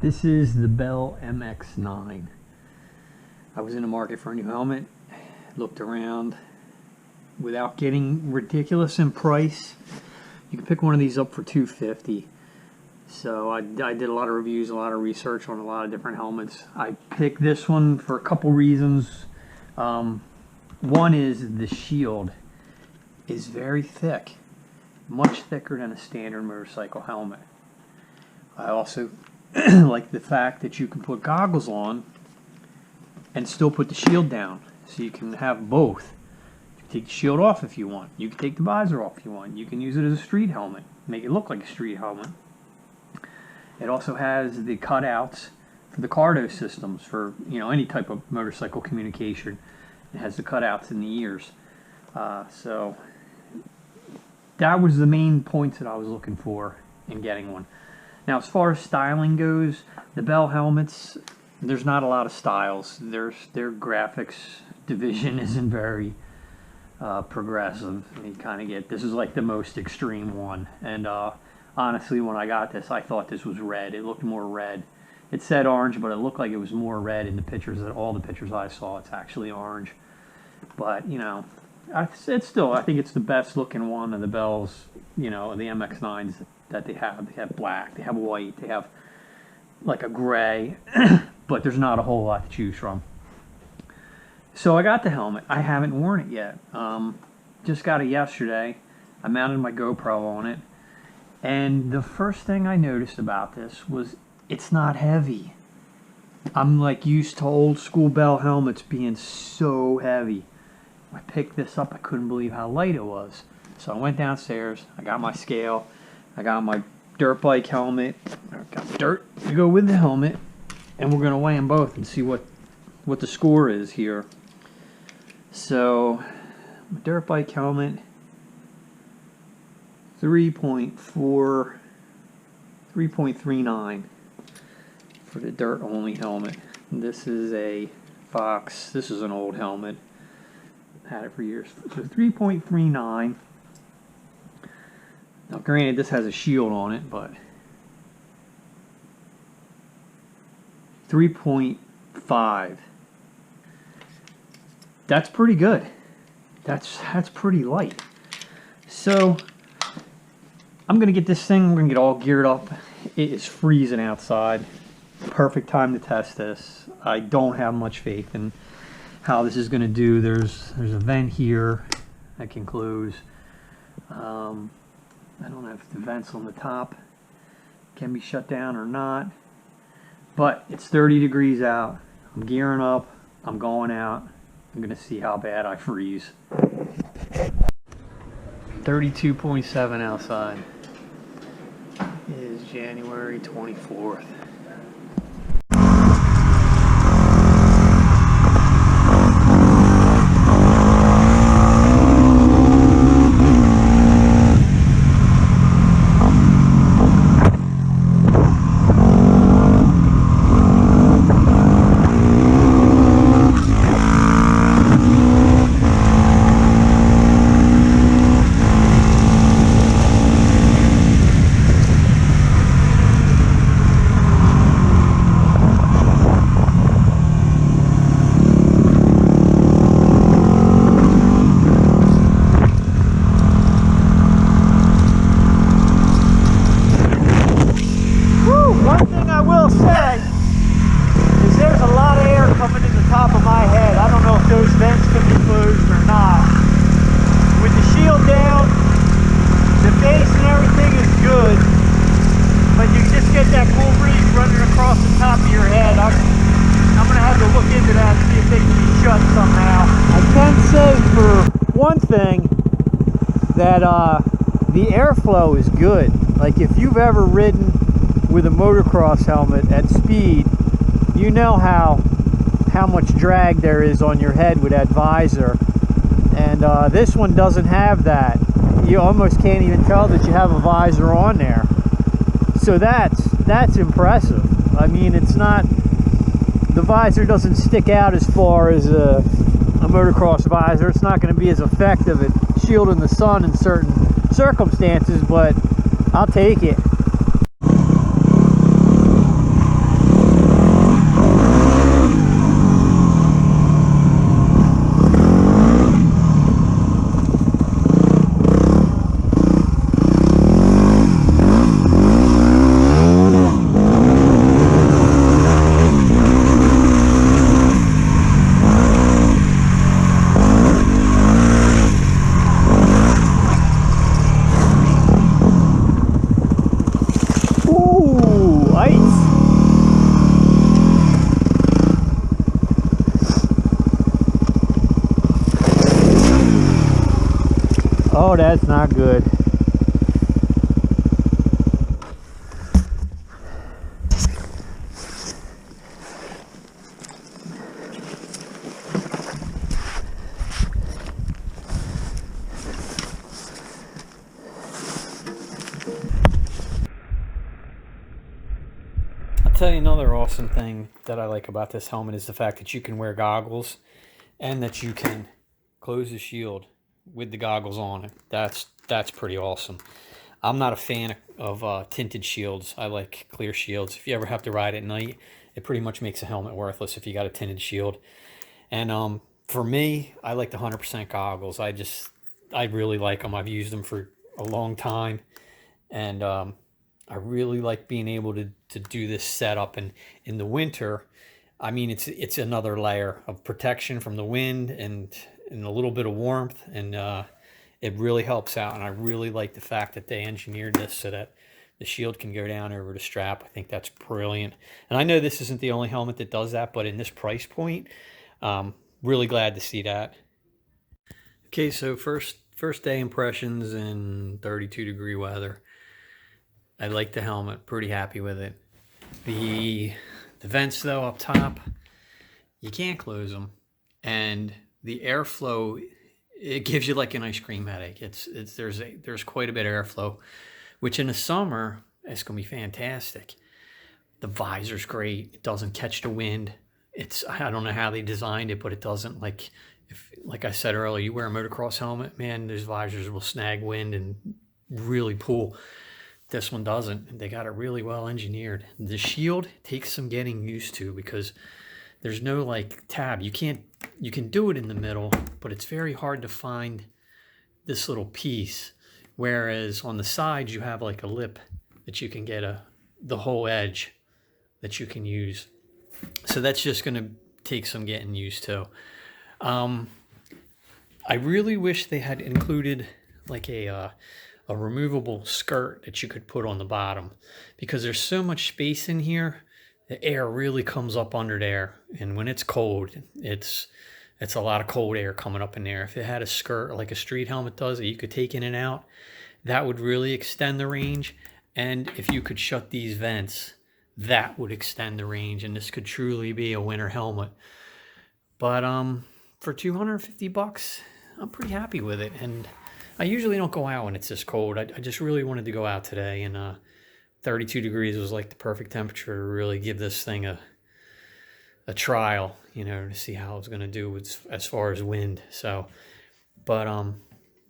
This is the Bell Mx-9. I was in the market for a new helmet, looked around. Without getting ridiculous in price, you can pick one of these up for $250. So I did a lot of reviews, a lot of research on a lot of different helmets. I picked this one for a couple reasons. One is the shield is very thick, much thicker than a standard motorcycle helmet. I also like the fact that you can put goggles on and still put the shield down, so you can have both. You can take the shield off if you want. You can take the visor off if you want. You can use it as a street helmet, make it look like a street helmet. It also has the cutouts for the cardo systems for, you know, any type of motorcycle communication. It has the cutouts in the ears. So that was the main points that I was looking for in getting one. Now, as far as styling goes, the Bell helmets, there's not a lot of styles. Their graphics division isn't very progressive. You kind of get, this is like the most extreme one. And honestly, when I got this, I thought this was red. It looked more red. It said orange, but it looked like it was more red in the pictures. All the pictures I saw, it's actually orange. But, you know, it's still, I think it's the best looking one of the Bells, you know, the MX-9s that they have. They have black, they have white, they have like a gray, but there's not a whole lot to choose from. So I got the helmet. I haven't worn it yet. Just got it yesterday. I mounted my GoPro on it, and the first thing I noticed about this was it's not heavy. I'm like used to old school Bell helmets being so heavy. When I picked this up, I couldn't believe how light it was. So I went downstairs, I got my scale, I got my dirt bike helmet, I got dirt to go with the helmet, and we're going to weigh them both and see what the score is here. So, my dirt bike helmet, 3.39 for the dirt only helmet. And this is a Fox, this is an old helmet, had it for years. So 3.39. Now granted, this has a shield on it, but 3.5. That's pretty good. That's pretty light. So I'm gonna get this thing. We're gonna get all geared up. It is freezing outside. Perfect time to test this. I don't have much faith in how this is gonna do. There's a vent here that can close. I don't know if the vents on the top can be shut down or not, but it's 30 degrees out. I'm gearing up. I'm going out. I'm going to see how bad I freeze. 32.7 outside. It is January 24th. Thing that the airflow is good. Like if you've ever ridden with a motocross helmet at speed, you know how much drag there is on your head with that visor, and this one doesn't have that. You almost can't even tell that you have a visor on there. So that's impressive. I mean, it's not, the visor doesn't stick out as far as a motocross visor. It's not going to be as effective at shielding the sun in certain circumstances, but I'll take it. That's not good. I'll tell you another awesome thing that I like about this helmet is the fact that you can wear goggles and that you can close the shield with the goggles on it. That's pretty awesome. I'm not a fan of tinted shields. I like clear shields. If you ever have to ride at night, it pretty much makes a helmet worthless if you got a tinted shield. And for me, I like the 100% goggles. I really like them. I've used them for a long time, and I really like being able to do this setup. And in the winter, I mean, it's another layer of protection from the wind and a little bit of warmth, and it really helps out. And I really like the fact that they engineered this so that the shield can go down over the strap. I think that's brilliant. And I know this isn't the only helmet that does that, but in this price point, really glad to see that. Okay, so first day impressions in 32-degree weather. I like the helmet, pretty happy with it. The vents though up top, you can't close them, and the airflow, it gives you like an ice cream headache. There's quite a bit of airflow, which in the summer it's gonna be fantastic. The visor's great. It doesn't catch the wind. I don't know how they designed it, but it doesn't, like I said earlier, you wear a motocross helmet, man, those visors will snag wind and really pull. This one doesn't. They got it really well engineered. The shield takes some getting used to because there's no like tab. You can do it in the middle, but it's very hard to find this little piece. Whereas on the sides, you have like a lip that you can get the whole edge that you can use. So that's just going to take some getting used to. I really wish they had included like a removable skirt that you could put on the bottom, because there's so much space in here. The air really comes up under there, and when it's cold, it's a lot of cold air coming up in there. If it had a skirt like a street helmet does that you could take in and out, that would really extend the range. And if you could shut these vents, that would extend the range, and this could truly be a winter helmet. But for $250, I'm pretty happy with it. And I usually don't go out when it's this cold. I just really wanted to go out today, and 32 degrees was like the perfect temperature to really give this thing a trial, you know, to see how it's going to do as far as wind. So, but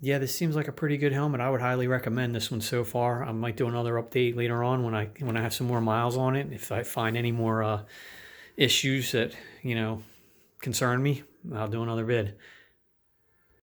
yeah, this seems like a pretty good helmet. I would highly recommend this one so far. I might do another update later on when I have some more miles on it. If I find any more issues that, you know, concern me, I'll do another vid.